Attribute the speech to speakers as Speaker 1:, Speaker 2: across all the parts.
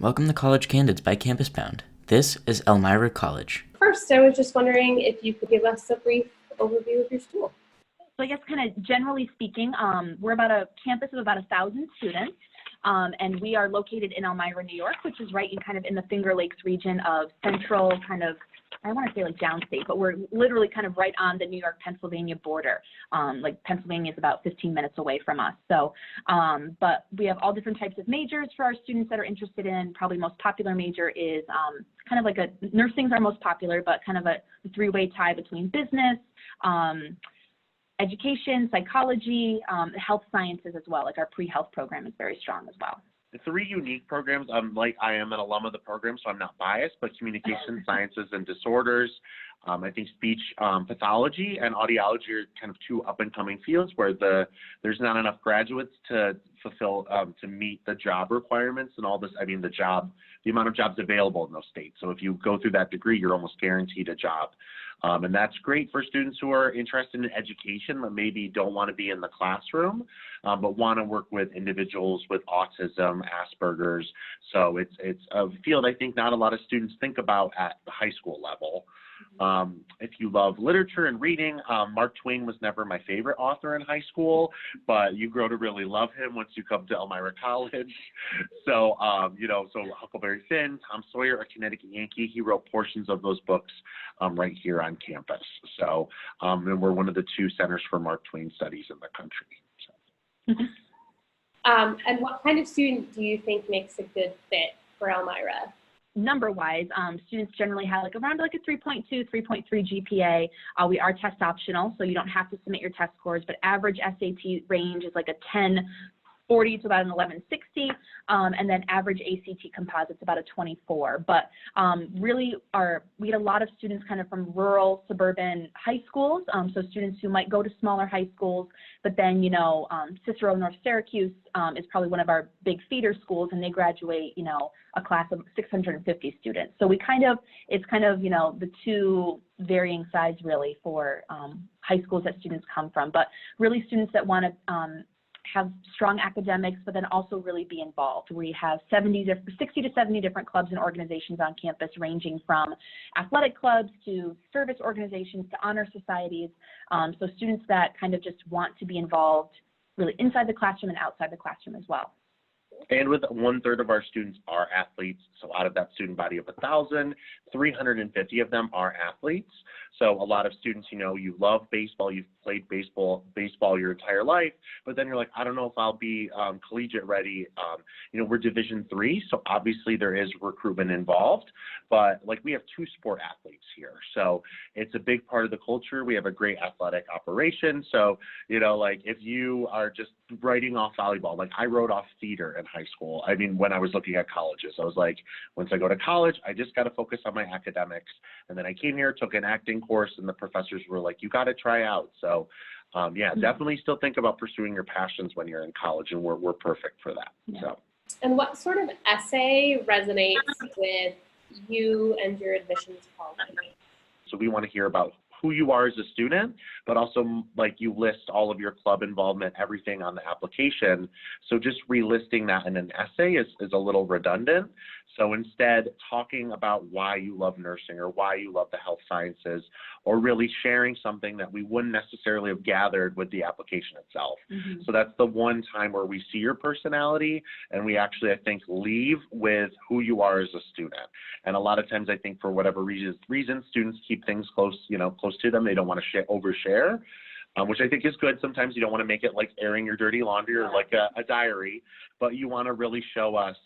Speaker 1: Welcome to College Candids by Campus Bound. This is Elmira College.
Speaker 2: First, I was just wondering if you could give us a brief overview of your school.
Speaker 3: So I guess kind of generally speaking, we're about a campus of about 1,000 students, and we are located in Elmira, New York, which is right in the Finger Lakes region of central kind of, I want to say like downstate, but we're literally kind of right on the New York-Pennsylvania border. Like Pennsylvania is about 15 minutes away from us. So, but we have all different types of majors for our students that are interested in. Probably most popular major is kind of like nursing's our most popular, but kind of a three-way tie between business, education, psychology, health sciences as well. Like our pre-health program is very strong as well.
Speaker 4: The three unique programs, I am an alum of the program, so I'm not biased, but communication sciences and disorders, I think speech pathology and audiology are kind of two up-and-coming fields where there's not enough graduates to fulfill, to meet the job requirements and all this. I mean, the amount of jobs available in those states. So if you go through that degree, you're almost guaranteed a job. And that's great for students who are interested in education, but maybe don't want to be in the classroom, but want to work with individuals with autism, Asperger's. So it's a field I think not a lot of students think about at the high school level. If you love literature and reading, Mark Twain was never my favorite author in high school, but you grow to really love him once you come to Elmira College. So, so Huckleberry Finn, Tom Sawyer, A Connecticut Yankee, he wrote portions of those books right here on campus. So, and we're one of the two centers for Mark Twain studies in the country. So.
Speaker 2: And what kind of student do you think makes a good fit for Elmira?
Speaker 3: Number-wise, students generally have around a 3.2, 3.3 GPA. We are test optional, so you don't have to submit your test scores, but average SAT range is like a 1040 to about an 1160, and then average ACT composite's about a 24. But we get a lot of students kind of from rural, suburban high schools, so students who might go to smaller high schools, but then, Cicero, North Syracuse is probably one of our big feeder schools, and they graduate, a class of 650 students. So it's kind of, the two varying sides really for high schools that students come from, but really students that want to have strong academics, but then also really be involved. We have 60 to 70 different clubs and organizations on campus, ranging from athletic clubs to service organizations to honor societies. So students that kind of just want to be involved really inside the classroom and outside the classroom as well.
Speaker 4: And with 1/3 of our students are athletes. So out of that student body of 1,000, 350 of them are athletes. So a lot of students, you love baseball, you've played baseball your entire life, but then you're like, I don't know if I'll be collegiate ready. We're Division III, so obviously there is recruitment involved, but we have 2 sport athletes here. So it's a big part of the culture. We have a great athletic operation. So, if you are just writing off volleyball, I wrote off theater in high school. I mean, when I was looking at colleges, I was like, once I go to college, I just got to focus on my academics. And then I came here, took an acting course, and the professors were like, you got to try out. So definitely still think about pursuing your passions when you're in college, and we're perfect for that.
Speaker 3: Yeah.
Speaker 4: So.
Speaker 2: And what sort of essay resonates with you and your admissions policy?
Speaker 4: So we want to hear about who you are as a student, but also you list all of your club involvement, everything on the application. So just relisting that in an essay is a little redundant. So instead, talking about why you love nursing or why you love the health sciences, or really sharing something that we wouldn't necessarily have gathered with the application itself. Mm-hmm. So that's the one time where we see your personality, and we actually, I think, leave with who you are as a student. And a lot of times, I think for whatever reason, students keep things close to them. They don't want to overshare. Which I think is good. Sometimes you don't want to make it like airing your dirty laundry or like a diary, but you want to really show us,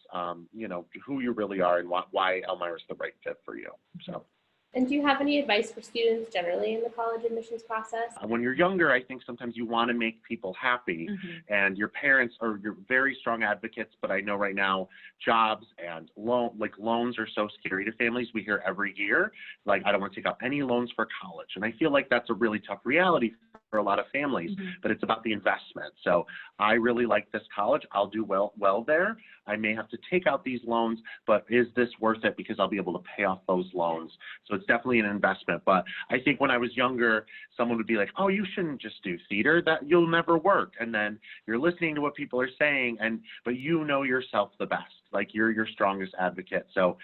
Speaker 4: who you really are and why Elmira is the right fit for you. So.
Speaker 2: And do you have any advice for students generally in the college admissions process?
Speaker 4: When you're younger, I think sometimes you want to make people happy, mm-hmm. and your parents are very strong advocates, but I know right now jobs and loans are so scary to families. We hear every year, I don't want to take out any loans for college. And I feel like that's a really tough reality for for a lot of families,
Speaker 3: Mhm.
Speaker 4: but it's about the investment. So I really like this college. I'll do well there. I may have to take out these loans, but is this worth it because I'll be able to pay off those loans? So it's definitely an investment. But I think when I was younger, someone would be like, oh, you shouldn't just do theater. That you'll never work. And then you're listening to what people are saying, but you know yourself the best. Like you're your strongest advocate. So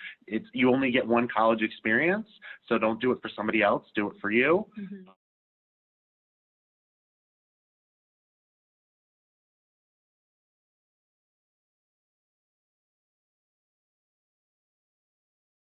Speaker 4: you only get one college experience. So don't do it for somebody else. Do it for you.
Speaker 3: Mhm.